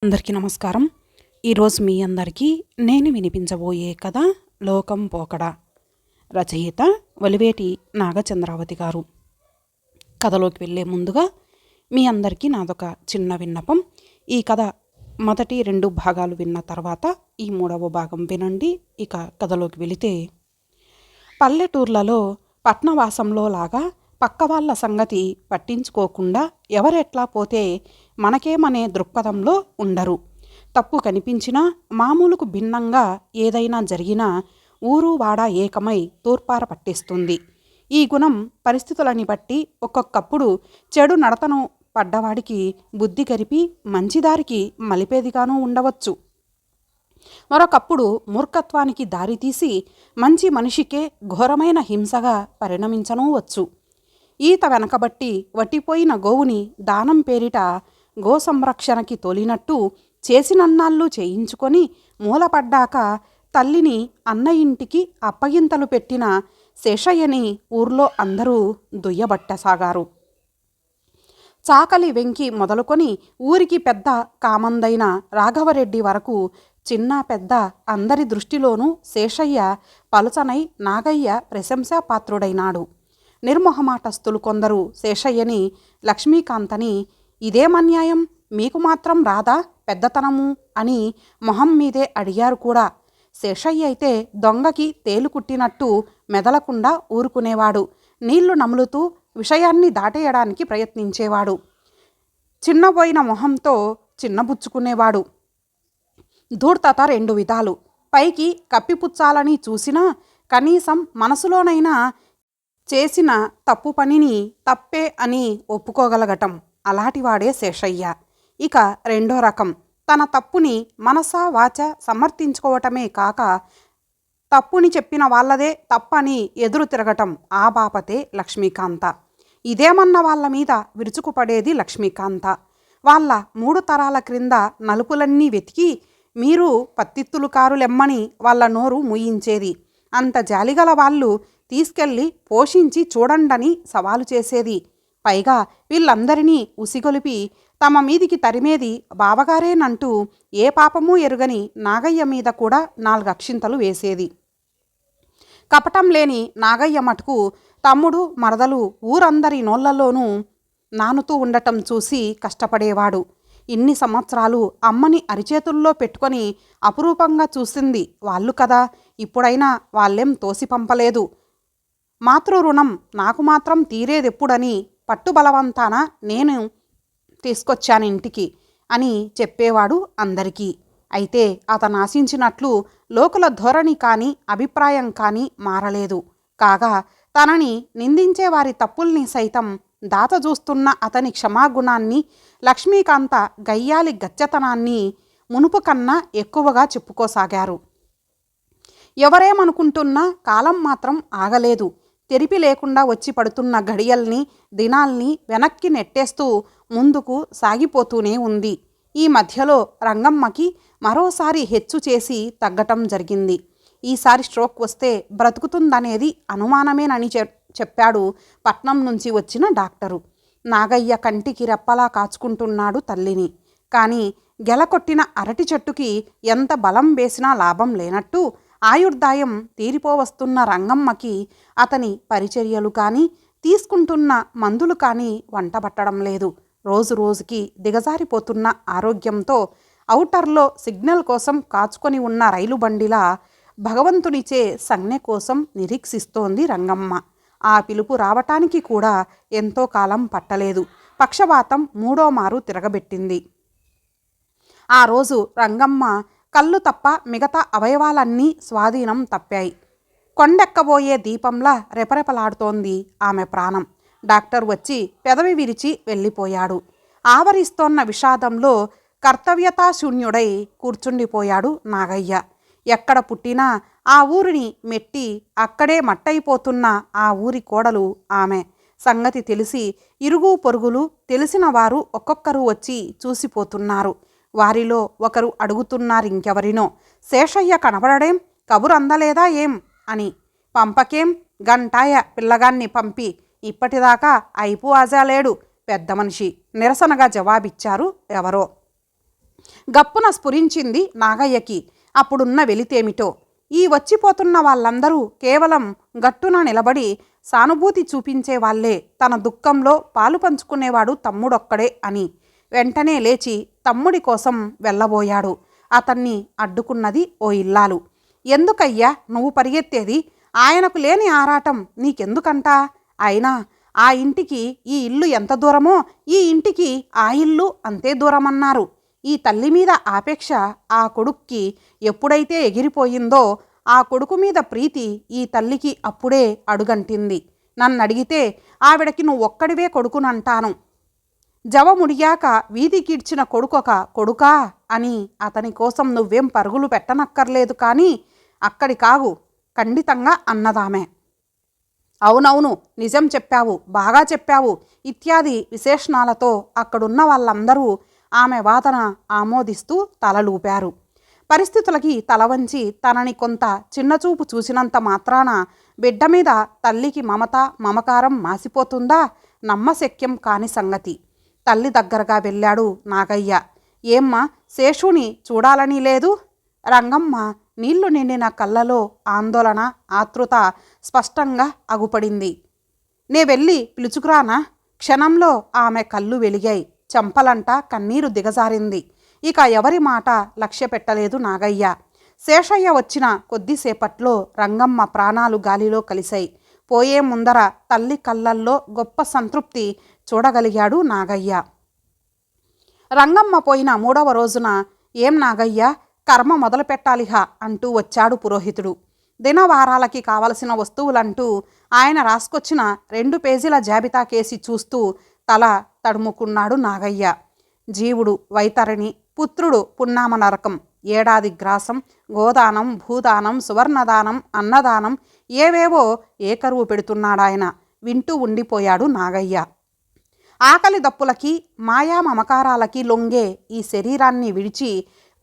అందరికీ నమస్కారం. ఈరోజు మీ అందరికీ నేను వినిపించబోయే కథ లోకం పోకడ. రచయిత వలివేటి నాగచంద్రావతి గారు. కథలోకి వెళ్ళే ముందుగా మీ అందరికీ నాదొక చిన్న విన్నపం. ఈ కథ మొదటి 2 భాగాలు విన్న తర్వాత ఈ 3వ భాగం వినండి. ఇక కథలోకి వెళితే, పల్లెటూర్లలో పట్నవాసంలో లాగా పక్క వాళ్ళ సంగతి పట్టించుకోకుండా ఎవరెట్లా పోతే మనకేమనే దృక్పథంలో ఉండరు. తప్పు కనిపించినా మామూలుకు భిన్నంగా ఏదైనా జరిగినా ఊరు వాడ ఏకమై తూర్పార పట్టిస్తుంది. ఈ గుణం పరిస్థితులని బట్టి ఒక్కొక్కప్పుడు చెడు నడతను పడ్డవాడికి బుద్ధి గరిపి మంచిదారికి మలిపేదిగానూ ఉండవచ్చు. మరొకప్పుడు మూర్ఖత్వానికి దారితీసి మంచి మనిషికే ఘోరమైన హింసగా పరిణమించనూ వచ్చు. ఈత వెనకబట్టి వట్టిపోయిన గోవుని దానం పేరిట గో సంరక్షణకి తోలినట్టు చేసినన్నాళ్ళు చేయించుకొని మూలపడ్డాక తల్లిని అన్న ఇంటికి అప్పగింతలు పెట్టిన శేషయ్యని ఊర్లో అందరూ దుయ్యబట్టసాగారు. చాకలి వెంకి మొదలుకొని ఊరికి పెద్ద కామందైన రాఘవరెడ్డి వరకు చిన్న పెద్ద అందరి దృష్టిలోనూ శేషయ్య పలుచనై నాగయ్య ప్రశంసాపాత్రుడైనాడు. నిర్మొహమాటస్తులు కొందరు శేషయ్యని, లక్ష్మీకాంతని ఇదేమన్యాయం, మీకు మాత్రం రాదా పెద్దతనము అని మొహం మీదే అడిగారు కూడా. శేషయ్య అయితే దొంగకి తేలు కుట్టినట్టు మెదలకుండా ఊరుకునేవాడు. నీళ్లు నములుతూ విషయాన్ని దాటేయడానికి ప్రయత్నించేవాడు. చిన్నబోయిన మొహంతో చిన్నబుచ్చుకునేవాడు. ధూర్తత 2 విధాలు. పైకి కప్పిపుచ్చాలని చూసినా కనీసం మనసులోనైనా చేసిన తప్పు పనిని తప్పే అని ఒప్పుకోగలగటం, అలాంటివాడే శేషయ్య. ఇక 2వ రకం, తన తప్పుని మనసా వాచ సమర్థించుకోవటమే కాక తప్పుని చెప్పిన వాళ్ళదే తప్పని ఎదురు తిరగటం, ఆ బాపతే లక్ష్మీకాంత. ఇదేమన్న వాళ్ళ మీద విరుచుకుపడేది లక్ష్మీకాంత. వాళ్ళ 3 తరాల క్రింద నలుపులన్నీ వెతికి మీరు పత్తిత్తులు కారులెమ్మని వాళ్ళ నోరు మూయించేది. అంత జాలిగల వాళ్ళు తీసుకెళ్ళి పోషించి చూడండని సవాలు చేసేది. పైగా వీళ్ళందరినీ ఉసిగొలిపి తమ మీదికి తరిమేది బావగారేనంటూ ఏ పాపమూ ఎరుగని నాగయ్య మీద కూడా 4 అక్షింతలు వేసేది. కపటం లేని నాగయ్య మటుకు తమ్ముడు మరదలు ఊరందరి నోళ్లలోనూ నానుతూ ఉండటం చూసి కష్టపడేవాడు. ఇన్ని సంవత్సరాలు అమ్మని అరిచేతుల్లో పెట్టుకొని అపురూపంగా చూసింది వాళ్ళు కదా, ఇప్పుడైనా వాళ్ళేం తోసి పంపలేదు. మాతృరుణం నాకు మాత్రం తీరేదెప్పుడని పట్టుబలవంతాన నేను తీసుకొచ్చాను ఇంటికి అని చెప్పేవాడు అందరికీ. అయితే అతను ఆశించినట్లు లోకుల ధోరణి కానీ అభిప్రాయం కానీ మారలేదు. కాగా తనని నిందించే వారి తప్పుల్ని సైతం దాత చూస్తున్న అతని క్షమాగుణాన్ని, లక్ష్మీకాంత గయ్యాలి గచ్చతనాన్ని మునుపు కన్నా ఎక్కువగా చెప్పుకోసాగారు. ఎవరేమనుకుంటున్నా కాలం మాత్రం ఆగలేదు. తెరిపి లేకుండా వచ్చి పడుతున్న గడియల్ని దినాల్ని వెనక్కి నెట్టేస్తూ ముందుకు సాగిపోతూనే ఉంది. ఈ మధ్యలో రంగమ్మకి మరోసారి హెచ్చు చేసి తగ్గటం జరిగింది. ఈసారి స్ట్రోక్ వస్తే బ్రతుకుతుందనేది అనుమానమేనని చెప్పాడు పట్నం నుంచి వచ్చిన డాక్టరు. నాగయ్య కంటికి రెప్పలా కాచుకుంటున్నాడు తల్లిని. కానీ గెలకొట్టిన అరటి చెట్టుకి ఎంత బలం వేసినా లాభం లేనట్టు ఆయుర్దాయం తీరిపోవస్తున్న రంగమ్మకి అతని పరిచర్యలు కానీ తీసుకుంటున్న మందులు కానీ వంటబట్టడం లేదు. రోజు రోజుకి దిగజారిపోతున్న ఆరోగ్యంతో ఔటర్లో సిగ్నల్ కోసం కాచుకొని ఉన్న రైలు బండిలా భగవంతునిచే సంజ్ఞ కోసం నిరీక్షిస్తోంది రంగమ్మ. ఆ పిలుపు రావటానికి కూడా ఎంతో కాలం పట్టలేదు. పక్షవాతం 3వ మారు తిరగబెట్టింది. ఆ రోజు రంగమ్మ కళ్ళు తప్ప మిగతా అవయవాలన్నీ స్వాధీనం తప్పాయి. కొండెక్కబోయే దీపంలా రెపరెపలాడుతోంది ఆమె ప్రాణం. డాక్టర్ వచ్చి పెదవి విరిచి వెళ్ళిపోయాడు. ఆవరిస్తోన్న విషాదంలో కర్తవ్యతాశూన్యుడై కూర్చుండిపోయాడు నాగయ్య. ఎక్కడ పుట్టినా ఆ ఊరిని మెట్టి అక్కడే మట్టయిపోతున్న ఆ ఊరి కోడలు ఆమె సంగతి తెలిసి ఇరుగు పొరుగులు తెలిసిన వారు ఒక్కొక్కరు వచ్చి చూసిపోతున్నారు. వారిలో ఒకరు అడుగుతున్నారింకెవరినో, శేషయ్య కనబడడేం, కబురు అందలేదా ఏం అని. పంపకేం, గంటాయ పిల్లగాన్ని పంపి, ఇప్పటిదాకా అయిపు ఆజాలేడు పెద్ద మనిషి నిరసనగా జవాబిచ్చారు ఎవరో. గప్పున స్ఫురించింది నాగయ్యకి. అప్పుడున్న వెలితేమిటో. ఈ వచ్చిపోతున్న వాళ్ళందరూ కేవలం గట్టున నిలబడి సానుభూతి చూపించే వాళ్ళే, తన దుఃఖంలో పాలు పంచుకునేవాడు తమ్ముడొక్కడే అని. వెంటనే లేచి తమ్ముడి కోసం వెళ్ళబోయాడు. అతన్ని అడ్డుకున్నది ఓ ఇల్లాలు. ఎందుకయ్యా నువ్వు పరిగెత్తేది? ఆయనకు లేని ఆరాటం నీకెందుకంటా? అయినా ఆ ఇంటికి ఈ ఇల్లు ఎంత దూరమో ఈ ఇంటికి ఆ ఇల్లు అంతే దూరమన్నారు. ఈ తల్లి మీద ఆపేక్ష ఆ కొడుక్కి ఎప్పుడైతే ఎగిరిపోయిందో ఆ కొడుకు మీద ప్రీతి ఈ తల్లికి అప్పుడే అడుగంటింది. నన్నడిగితే ఆవిడకి నువ్వొక్కడివే కొడుకునంటాను. జవముడియాక వీధికీడ్చిన కొడుకొక కొడుకా అని అతని కోసం నువ్వేం పరుగులు పెట్టనక్కర్లేదు కానీ అక్కడి కాగు ఖండితంగా అన్నదామె. అవునవును, నిజం చెప్పావు, బాగా చెప్పావు ఇత్యాది విశేషణాలతో అక్కడున్న వాళ్ళందరూ ఆమె వాదన ఆమోదిస్తూ తలలూపారు. పరిస్థితులకి తలవంచి తనని కొంత చిన్నచూపు చూసినంత మాత్రాన బిడ్డ మీద తల్లికి మమత మమకారం మాసిపోతుందా? నమ్మశక్యం కాని సంగతి. తల్లి దగ్గరగా వెళ్ళాడు నాగయ్య. ఏమ్మా, శేషుని చూడాలని లేదు? రంగమ్మ నీళ్లు నిండిన కళ్ళలో ఆందోళన ఆతృత స్పష్టంగా అగుపడింది. నే వెళ్ళి పిలుచుకురానా? క్షణంలో ఆమె కళ్ళు వెలిగాయి. చంపలంట కన్నీరు దిగజారింది. ఇక ఎవరి మాట లక్ష్య పెట్టలేదు నాగయ్య. శేషయ్య వచ్చిన కొద్దిసేపట్లో రంగమ్మ ప్రాణాలు గాలిలో కలిశాయి. పోయే ముందర తల్లి కళ్ళల్లో గొప్ప సంతృప్తి చూడగలిగాడు నాగయ్య. రంగమ్మ పోయిన 3వ రోజున ఏం నాగయ్య, కర్మ మొదలు పెట్టాలిహా అంటూ వచ్చాడు పురోహితుడు. దినవారాలకి కావలసిన వస్తువులంటూ ఆయన రాసుకొచ్చిన 2 పేజీల జాబితా కేసి చూస్తూ తల తడుముకున్నాడు నాగయ్య. జీవుడు వైతరణి, పుత్రుడు పున్నామ నరకం, ఏడాది గ్రాసం, గోదానం, భూదానం, సువర్ణదానం, అన్నదానం, ఏవేవో ఏకరువు పెడుతున్నాడాయన. వింటూ ఉండిపోయాడు నాగయ్య. ఆకలి దప్పులకి మాయా మమకారాలకి లొంగే ఈ శరీరాన్ని విడిచి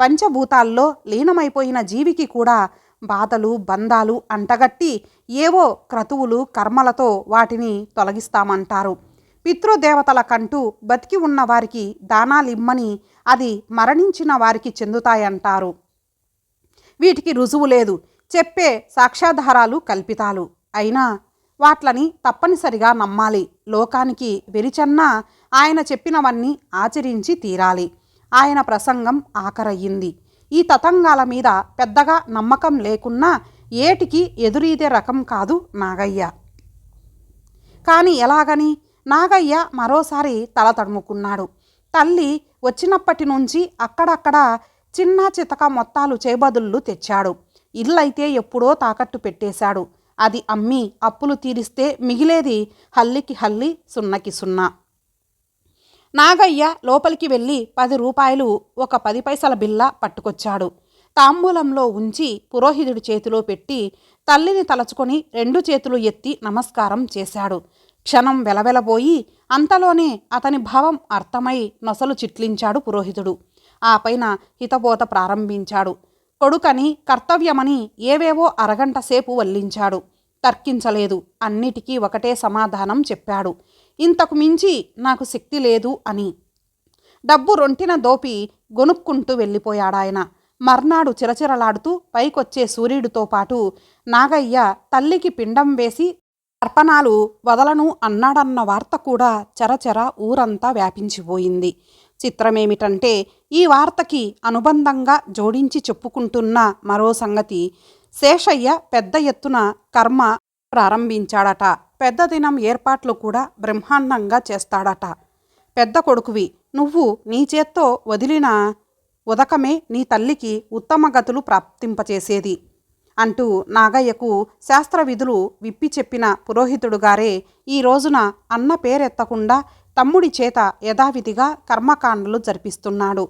పంచభూతాల్లో లీనమైపోయిన జీవికి కూడా బాధలు బంధాలు అంటగట్టి ఏవో క్రతువులు కర్మలతో వాటిని తొలగిస్తామంటారు. పితృదేవతల కంటూ బతికి ఉన్న వారికి దానాలిమ్మని అది మరణించిన వారికి చెందుతాయంటారు. వీటికి రుజువు లేదు. చెప్పే సాక్ష్యాధారాలు కల్పితాలు. అయినా వాట్లని తప్పనిసరిగా నమ్మాలి. లోకానికి వెరిచన్నా ఆయన చెప్పినవన్నీ ఆచరించి తీరాలి. ఆయన ప్రసంగం ఆఖరయ్యింది. ఈ తతంగాల మీద పెద్దగా నమ్మకం లేకున్నా ఏటికి ఎదురీదే రకం కాదు నాగయ్య. కానీ ఎలాగని? నాగయ్య మరోసారి తల తడుముకున్నాడు. తల్లి వచ్చినప్పటి నుంచి అక్కడక్కడ చిన్న చితక మొత్తాలు చేబదుళ్ళు తెచ్చాడు. ఇల్లైతే ఎప్పుడో తాకట్టు పెట్టేశాడు. అది అమ్మి అప్పులు తీరిస్తే మిగిలేది హల్లికి హల్లి సున్నకి సున్నా. నాగయ్య లోపలికి వెళ్ళి 10 రూపాయలు ఒక 10 పైసల బిల్ల పట్టుకొచ్చాడు. తాంబూలంలో ఉంచి పురోహితుడి చేతిలో పెట్టి తల్లిని తలచుకొని 2 చేతులు ఎత్తి నమస్కారం చేశాడు. క్షణం వెలవెలబోయి అంతలోనే అతని భావం అర్థమై నొసలు చిట్లించాడు పురోహితుడు. ఆ పైన హితబోధ ప్రారంభించాడు. కొడుకని కర్తవ్యమని ఏవేవో అరగంట సేపు వల్లించాడు. తర్కించలేదు. అన్నిటికీ ఒకటే సమాధానం చెప్పాడు. ఇంతకు మించి నాకు శక్తి లేదు అని. డబ్బు రొంటిన దోపి గొనుక్కుంటూ వెళ్ళిపోయాడాయన. మర్నాడు చిరచిరలాడుతూ పైకొచ్చే సూర్యుడితో పాటు నాగయ్య తల్లికి పిండం వేసి తర్పణాలు వదలను అన్నాడన్న వార్త కూడా చరచర ఊరంతా వ్యాపించిపోయింది. చిత్రమేమిటంటే ఈ వార్తకి అనుబంధంగా జోడించి చెప్పుకుంటున్న మరో సంగతి, శేషయ్య పెద్ద ఎత్తున కర్మ ప్రారంభించాడట. పెద్ద దినం ఏర్పాట్లు కూడా బ్రహ్మాండంగా చేస్తాడట. పెద్ద కొడుకువి నువ్వు నీ చేత్తో వదిలిన ఉదకమే నీ తల్లికి ఉత్తమ గతులు ప్రాప్తింపచేసేది అంటూ నాగయ్యకు శాస్త్రవిధులు విప్పి చెప్పిన పురోహితుడు గారే ఈ రోజున అన్న పేరెత్తకుండా తమ్ముడి చేత యథావిధిగా కర్మకాండలు జరిపిస్తున్నాడు.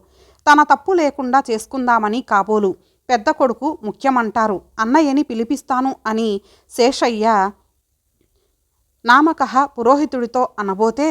తన తప్పు లేకుండా చేసుకుందామని కాబోలు. పెద్ద కొడుకు ముఖ్యమంటారు. అన్నయ్యని పిలిపిస్తాను అని శేషయ్య నామకహ పురోహితుడితో అనబోతే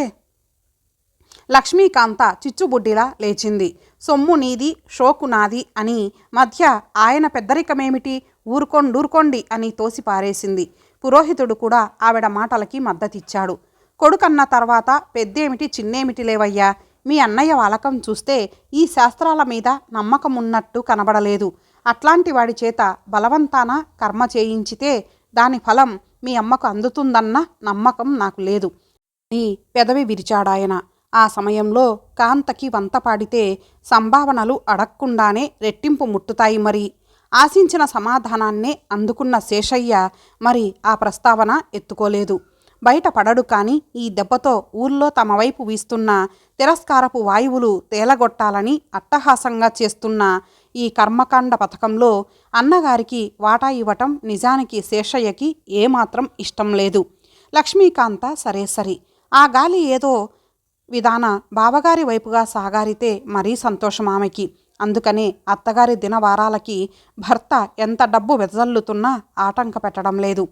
లక్ష్మీకాంత చిచ్చుబుడ్డిలా లేచింది. సొమ్ము నీది, షోకు నాది అని మధ్య ఆయన పెద్దరికమేమిటి, ఊరుకోండి అని తోసిపారేసింది. పురోహితుడు కూడా ఆవిడ మాటలకి మద్దతిచ్చాడు. కొడుకన్న తర్వాత పెద్దేమిటి చిన్నేమిటి లేవయ్యా, మీ అన్నయ్య వాలకం చూస్తే ఈ శాస్త్రాల మీద నమ్మకం ఉన్నట్టు కనబడలేదు. అట్లాంటి వాడి చేత బలవంతాన కర్మ చేయించితే దాని ఫలం మీ అమ్మకు అందుతుందన్న నమ్మకం నాకు లేదు అని పెదవి విరిచాడాయన. ఆ సమయంలో కాంతకి వంత పాడితే సంభావనలు అడక్కుండానే రెట్టింపు ముట్టుతాయి మరి. ఆశించిన సమాధానాన్నే అందుకున్న శేషయ్య మరి ఆ ప్రస్తావన ఎత్తుకోలేదు. బయట పడడు కాని ఈ దెబ్బతో ఊర్లో తమ వైపు వీస్తున్న తిరస్కారపు వాయువులు తేలగొట్టాలని అట్టహాసంగా చేస్తున్న ఈ కర్మకాండ పథకంలో అన్నగారికి వాటా ఇవ్వటం నిజానికి శేషయ్యకి ఏమాత్రం ఇష్టం లేదు. లక్ష్మీకాంత సరే సరి. ఆ గాలి ఏదో విధాన బావగారి వైపుగా సాగారితే మరీ సంతోషం ఆమెకి. అందుకనే అత్తగారి దినవారాలకి భర్త ఎంత డబ్బు వెదజల్లుతున్నా ఆటంక పెట్టడం లేదు.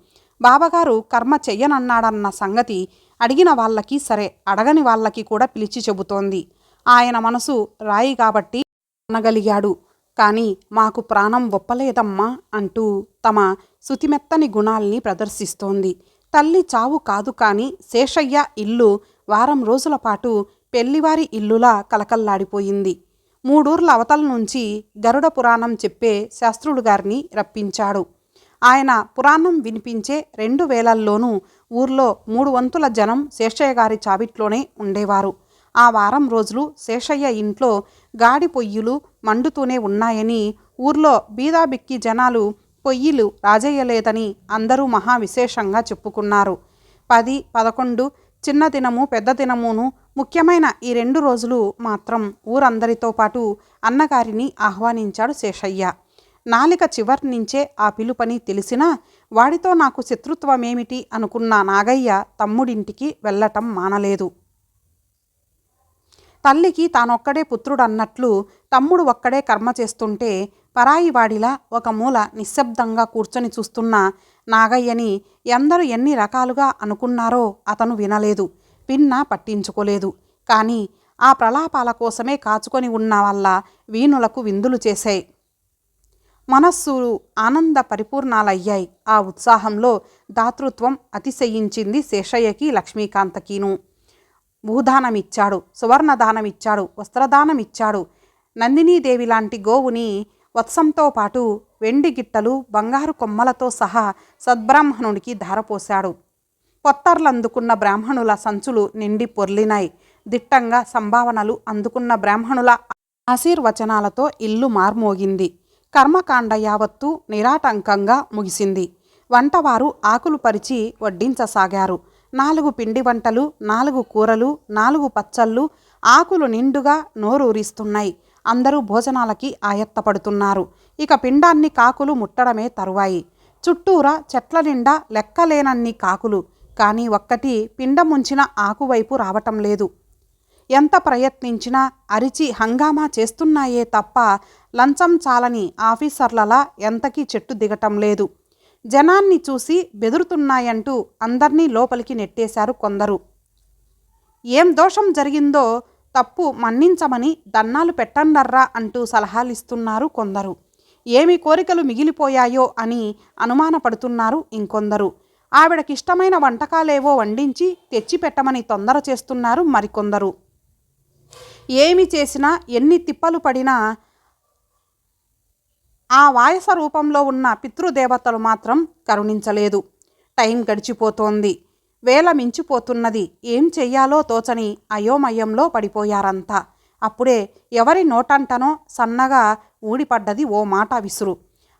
బావగారు కర్మ చెయ్యనన్నాడన్న సంగతి అడిగిన వాళ్ళకి సరే, అడగని వాళ్ళకి కూడా పిలిచి చెబుతోంది. ఆయన మనసు రాయి కాబట్టి అనగలిగాడు. కానీ మాకు ప్రాణం ఒప్పలేదమ్మా అంటూ తమ శుతిమెత్తని గుణాల్ని ప్రదర్శిస్తోంది. తల్లి చావు కాదు కానీ శేషయ్య ఇల్లు వారం రోజుల పాటు పెళ్లివారి ఇల్లులా కలకల్లాడిపోయింది. 3 ఊర్ల అవతల నుంచి గరుడ పురాణం చెప్పే శాస్త్రులు గారిని రప్పించాడు. ఆయన పురాణం వినిపించే 2 వేళల్లోనూ ఊర్లో 3 వంతుల జనం శేషయ్య గారి చావిట్లోనే ఉండేవారు. ఆ వారం రోజులు శేషయ్య ఇంట్లో గాడి పొయ్యిలు మండుతూనే ఉన్నాయని, ఊర్లో బీదాబిక్కి జనాలు పొయ్యిలు రాజేయలేదని అందరూ మహా విశేషంగా చెప్పుకున్నారు. 10, 11 చిన్న దినము పెద్ద దినమును ముఖ్యమైన ఈ 2 రోజులు మాత్రం ఊరందరితో పాటు అన్నగారిని ఆహ్వానించాడు శేషయ్య. నాలిక చివరి నుంచే ఆ పిలుపని తెలిసినా వాడితో నాకు శత్రుత్వమేమిటి అనుకున్న నాగయ్య తమ్ముడింటికి వెళ్ళటం మానలేదు. తల్లికి తానొక్కడే పుత్రుడన్నట్లు తమ్ముడు ఒక్కడే కర్మ చేస్తుంటే పరాయి వాడిలా ఒక మూల నిశ్శబ్దంగా కూర్చొని చూస్తున్న నాగయ్యని ఎందరూ ఎన్ని రకాలుగా అనుకున్నారో అతను వినలేదు, విన్నా పట్టించుకోలేదు. కానీ ఆ ప్రలాపాల కోసమే కాచుకొని ఉన్న వాళ్ళ వీణులకు విందులు చేశాయి. మనస్సులు ఆనంద పరిపూర్ణాలయ్యాయి. ఆ ఉత్సాహంలో దాతృత్వం అతిశయించింది శేషయ్యకి, లక్ష్మీకాంతకీను. భూదానమిచ్చాడు, సువర్ణదానమిచ్చాడు, వస్త్రదానమిచ్చాడు. నందినీదేవి లాంటి గోవుని వత్సంతో పాటు వెండి గిట్టలు బంగారు కొమ్మలతో సహా సద్బ్రాహ్మణుడికి ధారపోశాడు. పొత్తర్లందుకున్న బ్రాహ్మణుల సంచులు నిండి పొర్లినాయి. దిట్టంగా సంభావనలు అందుకున్న బ్రాహ్మణుల ఆశీర్వచనాలతో ఇల్లు మార్మోగింది. కర్మకాండ యావత్తు నిరాటంకంగా ముగిసింది. వంటవారు ఆకులు పరిచి వడ్డించసాగారు. 4 పిండి వంటలు, 4 కూరలు, 4 పచ్చళ్ళు, ఆకులు నిండుగా నోరూరిస్తున్నాయి. అందరూ భోజనాలకి ఆయత్తపడుతున్నారు. ఇక పిండాన్ని కాకులు ముట్టడమే తరువాయి. చుట్టూరా చెట్ల నిండా లెక్కలేనన్ని కాకులు. కానీ ఒక్కటి పిండముంచిన ఆకువైపు రావటం లేదు. ఎంత ప్రయత్నించినా అరిచి హంగామా చేస్తున్నాయే తప్ప లంచం చాలని ఆఫీసర్లలా ఎంతకీ చెట్టు దిగటం లేదు. జనాన్ని చూసి బెదురుతున్నాయంటూ అందర్నీ లోపలికి నెట్టేశారు కొందరు. ఏం దోషం జరిగిందో తప్పు మన్నించమని దన్నాలు పెట్టండర్రా అంటూ సలహాలిస్తున్నారు కొందరు. ఏమి కోరికలు మిగిలిపోయాయో అని అనుమానపడుతున్నారు ఇంకొందరు. ఆవిడకిష్టమైన వంటకాలేవో వండించి తెచ్చిపెట్టమని తొందర చేస్తున్నారు మరికొందరు. ఏమి చేసినా ఎన్ని తిప్పలు పడినా ఆ వాయస రూపంలో ఉన్న పితృదేవతలు మాత్రం కరుణించలేదు. టైం గడిచిపోతోంది. వేల మించిపోతున్నది. ఏం చెయ్యాలో తోచని అయోమయంలో పడిపోయారంతా. అప్పుడే ఎవరి నోటంటనో సన్నగా ఊడిపడ్డది ఓ మాట విసురు.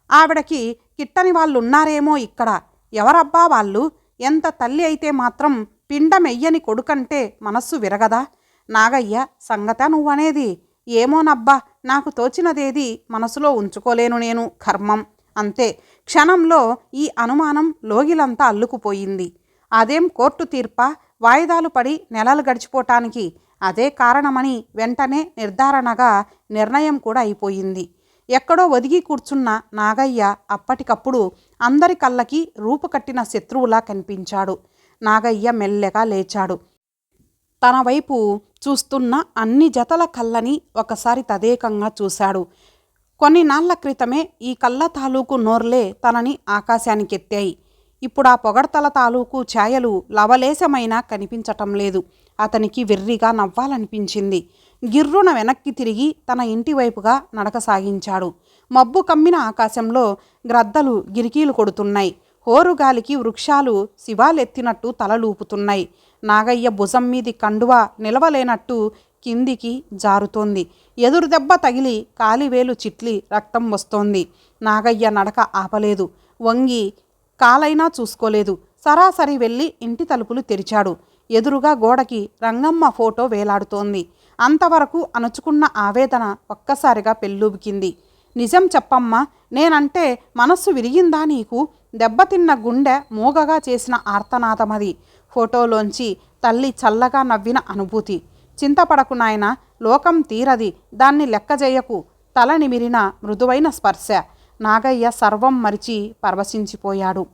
ఆవిడకి కిట్టని వాళ్ళున్నారేమో ఇక్కడ. ఎవరబ్బా వాళ్ళు? ఎంత తల్లి అయితే మాత్రం పిండమెయ్యని కొడుకంటే మనస్సు విరగదా? నాగయ్య, సంగతా నువ్వనేది? ఏమోనబ్బా, నాకు తోచినదేది మనసులో ఉంచుకోలేను నేను. కర్మం అంతే. క్షణంలో ఈ అనుమానం లోగిలంతా అల్లుకుపోయింది. అదేం కోర్టు తీర్పా? వాయిదాలు పడి నెలలు గడిచిపోవటానికి అదే కారణమని వెంటనే నిర్ధారణగా నిర్ణయం కూడా అయిపోయింది. ఎక్కడో ఒదిగి కూర్చున్న నాగయ్య అప్పటికప్పుడు అందరి కళ్ళకి రూపుకట్టిన శత్రువులా కనిపించాడు. నాగయ్య మెల్లగా లేచాడు. తన వైపు చూస్తున్న అన్ని జతల కళ్ళని ఒకసారి తదేకంగా చూశాడు. కొన్ని నాళ్ల క్రితమే ఈ కళ్ళ తాలూకు నోర్లే తనని ఆకాశానికెత్తాయి. ఇప్పుడు ఆ పొగడ్తల తాలూకు ఛాయలు లవలేశమైనా కనిపించటం లేదు. అతనికి వెర్రిగా నవ్వాలనిపించింది. గిర్రున వెనక్కి తిరిగి తన ఇంటి వైపుగా నడక సాగించాడు. మబ్బు కమ్మిన ఆకాశంలో గ్రద్దలు గిరికీలు కొడుతున్నాయి. హోరుగాలికి వృక్షాలు శివాలెత్తినట్టు తలలూపుతున్నాయి. నాగయ్య భుజం మీది కండువా నిలవలేనట్టు కిందికి జారుతోంది. ఎదురు దెబ్బ తగిలి కాలివేలు చిట్లి రక్తం వస్తోంది. నాగయ్య నడక ఆపలేదు. వంగి కాలైనా చూసుకోలేదు. సరాసరి వెళ్ళి ఇంటి తలుపులు తెరిచాడు. ఎదురుగా గోడకి రంగమ్మ ఫోటో వేలాడుతోంది. అంతవరకు అణుచుకున్న ఆవేదన ఒక్కసారిగా పెళ్ళూబికింది. నిజం చెప్పమ్మా, నేనంటే మనస్సు విరిగిందా నీకు? దెబ్బతిన్న గుండె మూగగా చేసిన ఆర్తనాదమది. ఫోటోలోంచి తల్లి చల్లగా నవ్విన అనుభూతి. చింతపడకు నాయనా, లోకం తీరది, దాన్ని లెక్కజేయకు. తల నిమిరిన మృదువైన స్పర్శ. నాగయ్య సర్వం మరిచి పరవశించిపోయాడు.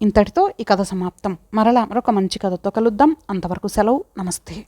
ఇంతటితో ఈ కథ సమాప్తం. మరలా మరొక మంచి కథతో కలుద్దాం. అంతవరకు సెలవు. నమస్తే.